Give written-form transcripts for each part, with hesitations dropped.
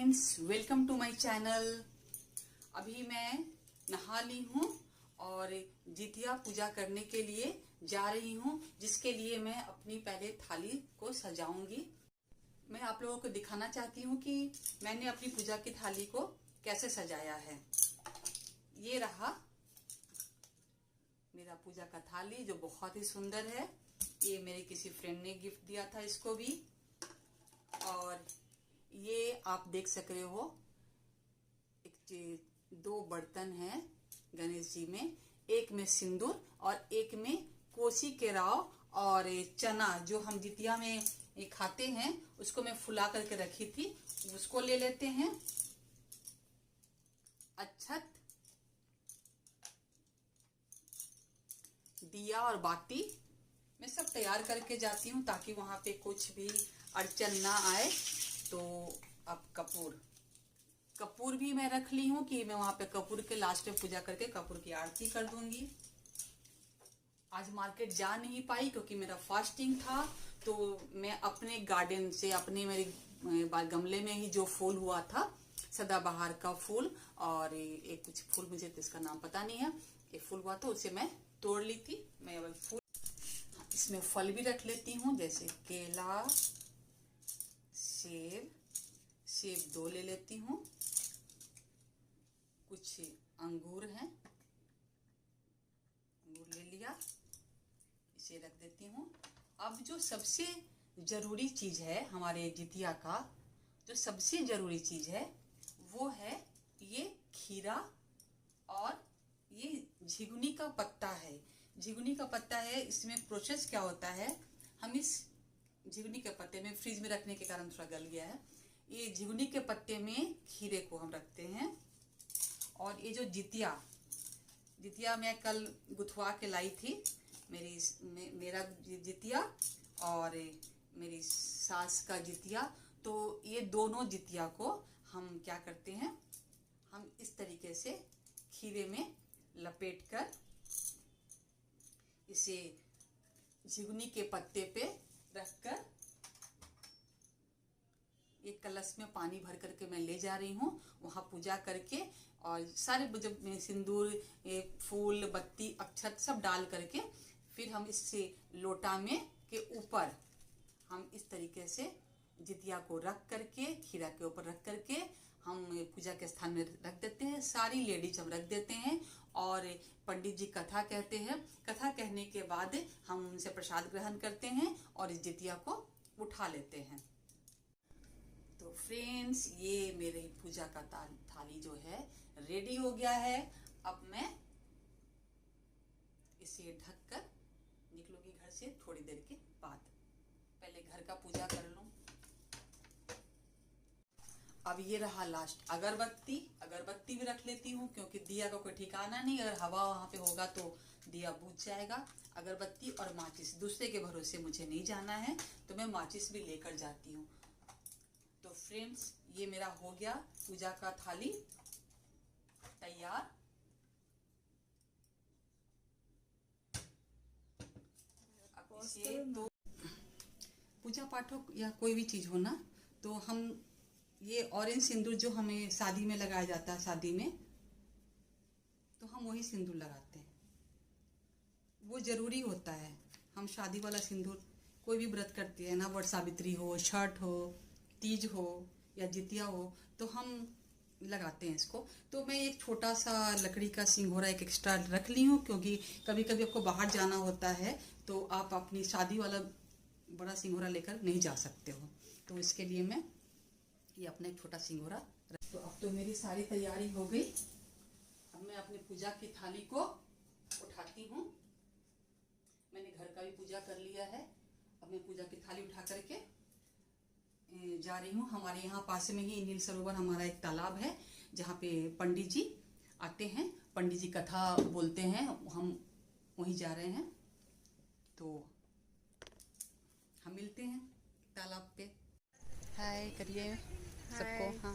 Friends, welcome to my channel. अभी मैं नहा ली हूँ और जितिया पूजा करने के लिए जा रही हूँ, जिसके लिए मैं अपनी पहले थाली को सजाऊंगी। मैं आप लोगों को दिखाना चाहती हूँ कि मैंने अपनी पूजा की थाली को कैसे सजाया है। ये रहा मेरा पूजा का थाली जो बहुत ही सुंदर है। ये मेरे किसी फ्रेंड ने गिफ्ट दिया था इसको भी। और ये आप देख सक रहे हो, दो बर्तन हैं गणेश जी में, एक में सिंदूर और एक में कोसी के राव और चना जो हम जितिया में खाते हैं उसको मैं फुला करके रखी थी, उसको ले लेते हैं। अक्षत, दिया और बाती मैं सब तैयार करके जाती हूँ ताकि वहां पे कुछ भी अड़चन ना आए। तो अब कपूर भी मैं रख ली हूँ कि मैं वहां पे कपूर के लास्ट में पूजा करके कपूर की आरती कर दूंगी। आज मार्केट जा नहीं पाई क्योंकि मेरा फास्टिंग था, तो मैं अपने गार्डन से मेरे गमले में ही जो फूल हुआ था, सदाबहार का फूल और एक कुछ फूल मुझे तो इसका नाम पता नहीं है, एक फूल हुआ था उसे मैं तोड़ ली थी। मैं फूल इसमें फल भी रख लेती हूँ, जैसे केला, सेब 2 ले लेती हूँ, कुछ अंगूर हैं, अंगूर ले लिया, इसे रख देती हूँ। अब जो सबसे जरूरी चीज है हमारे जितिया का, जो सबसे जरूरी चीज है वो है ये खीरा और ये झिगुनी का पत्ता है। झिगुनी का पत्ता है, इसमें प्रोसेस क्या होता है, हम इस झिगुनी के पत्ते में फ्रिज में रखने के कारण थोड़ा गल गया है। ये झिगुनी के पत्ते में खीरे को हम रखते हैं। और ये जो जितिया मैं कल गुथवा के लाई थी, मेरा जितिया और मेरी सास का जितिया, तो ये दोनों जितिया को हम क्या करते हैं, हम इस तरीके से खीरे में लपेटकर इसे झिगुनी के पत्ते पे रखकर एक कलश में पानी भर करके मैं ले जा रही हूँ, वहां पूजा करके और सारे जब सिंदूर, फूल, बत्ती, अक्षत सब डाल करके फिर हम इससे लोटा में के ऊपर हम इस तरीके से जितिया को रख करके खीरा के ऊपर रख करके हम पूजा के स्थान में रख देते हैं। सारी लेडीज हम रख देते हैं और पंडित जी कथा कहते हैं। कथा कहने के बाद हम उनसे प्रसाद ग्रहण करते हैं और इस जितिया को उठा लेते हैं। तो फ्रेंड्स, ये मेरी पूजा का थाली जो है रेडी हो गया है। अब मैं इसे ढककर निकलूंगी घर से थोड़ी देर के बाद। पहले घर का पूजा कर लूं। अब ये रहा लास्ट अगरबत्ती भी रख लेती हूँ क्योंकि दिया का कोई ठिकाना नहीं, अगर हवा वहां पे होगा तो दिया बुझ जाएगा। अगरबत्ती और माचिस, दूसरे के भरोसे मुझे नहीं जाना है, तो मैं माचिस भी लेकर जाती हूँ। तो फ्रेंड्स, ये मेरा हो गया पूजा का थाली तैयार। अब इसे तो पूजा पाठ हो या कोई भी चीज हो ना, तो हम ये ऑरेंज सिंदूर जो हमें शादी में लगाया जाता है, शादी में तो हम वही सिंदूर लगाते हैं, वो जरूरी होता है। हम शादी वाला सिंदूर कोई भी व्रत करते हैं ना, वट सावित्री हो, छठ हो, तीज हो या जितिया हो, तो हम लगाते हैं इसको। तो मैं एक छोटा सा लकड़ी का सिंघोरा एक एक्स्ट्रा रख ली हूँ क्योंकि कभी कभी आपको बाहर जाना होता है तो आप अपनी शादी वाला बड़ा सिंघोरा लेकर नहीं जा सकते हो, तो इसके लिए मैं ये अपना एक छोटा सिंघोरा। तो अब तो मेरी सारी तैयारी हो गई। अब मैं अपनी पूजा की थाली को उठाती हूँ। मैंने घर का भी पूजा कर लिया है। अब मैं पूजा की थाली उठा करके जा रही हूँ। हमारे यहाँ पास में ही नील सरोवर हमारा एक तालाब है जहाँ पे पंडित जी आते हैं, पंडित जी कथा बोलते हैं, हम वहीं जा रहे हैं। तो हम मिलते हैं तालाब पे। हाय करिए सबको।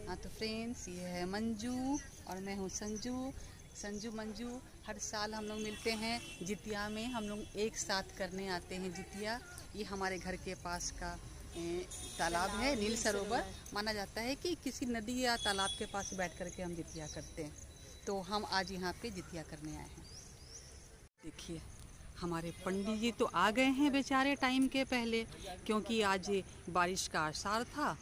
हाँ तो फ्रेंड्स, ये है मंजू और मैं हूँ संजू मंजू। हर साल हम लोग मिलते हैं जितिया में, हम लोग एक साथ करने आते हैं जितिया। ये हमारे घर के पास का तालाब है, नील सरोवर। माना जाता है कि किसी नदी या तालाब के पास बैठ करके हम जितिया करते हैं, तो हम आज यहाँ पे जितिया करने आए हैं। देखिए हमारे पंडित जी तो आ गए हैं बेचारे टाइम के पहले, क्योंकि आज बारिश का आसार था,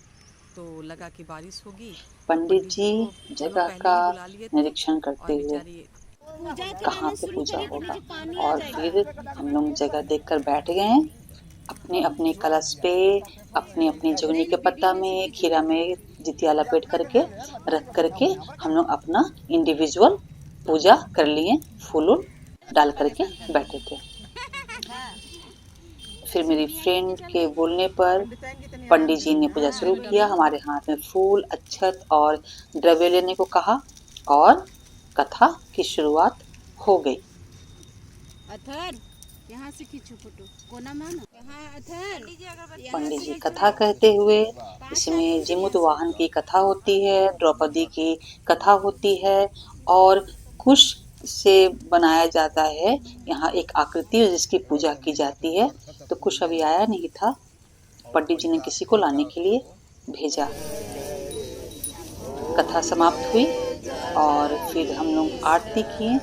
तो लगा कि बारिश होगी। पंडित जी को जगह पहले का ही बुला लिए थे निरीक्षण करते और हुए बेचारी कहाँ पे पूजा होगा, और फिर हम लोग जगह देखकर बैठ गए हैं। अपने अपने कलश पे अपनी अपनी जुगनी के पत्ता में खीरा में जितिया लपेट करके रख करके हम लोग अपना इंडिविजुअल पूजा कर लिए, फूल डाल करके बैठे थे। फिर मेरी फ्रेंड के बोलने पर पंडित जी ने पूजा शुरू किया। हमारे हाथ में फूल, अक्षत और द्रव्य लेने को कहा और कथा की शुरुआत हो गई। अथर यहाँ से खींचो फोटो, कोना मानो यहाँ अथर। पंडित जी कथा कहते हुए, इसमें जिमुत वाहन की कथा होती है, द्रौपदी की कथा होती है और कुश से बनाया जाता है यहाँ एक आकृति जिसकी पूजा की जाती है। तो कुश अभी आया नहीं था, पंडित जी ने किसी को लाने के लिए भेजा। कथा समाप्त हुई और फिर हम लोग आरती किए।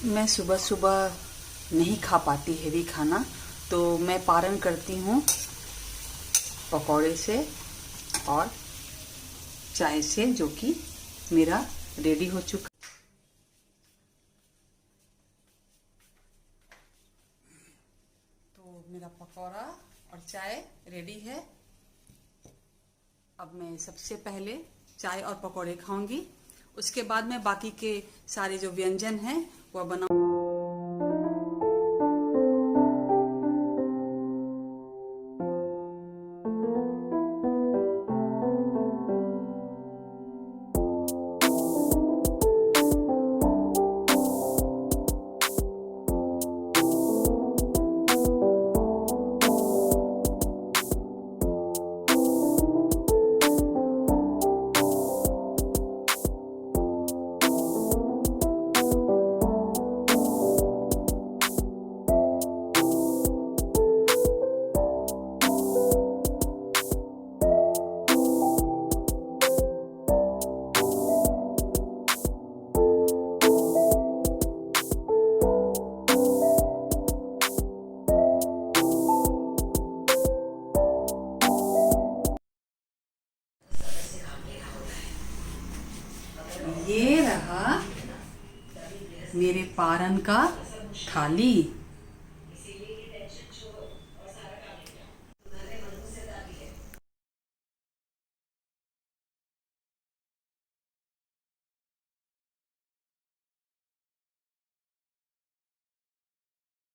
मैं सुबह सुबह नहीं खा पाती हेवी खाना, तो मैं पारण करती हूँ पकौड़े से और चाय से, जो कि मेरा रेडी हो चुका। तो मेरा पकौड़ा और चाय रेडी है। अब मैं सबसे पहले चाय और पकौड़े खाऊंगी, उसके बाद मैं बाकी के सारे जो व्यंजन हैं वह बनाऊंगी। ये रहा मेरे पारण का थाली।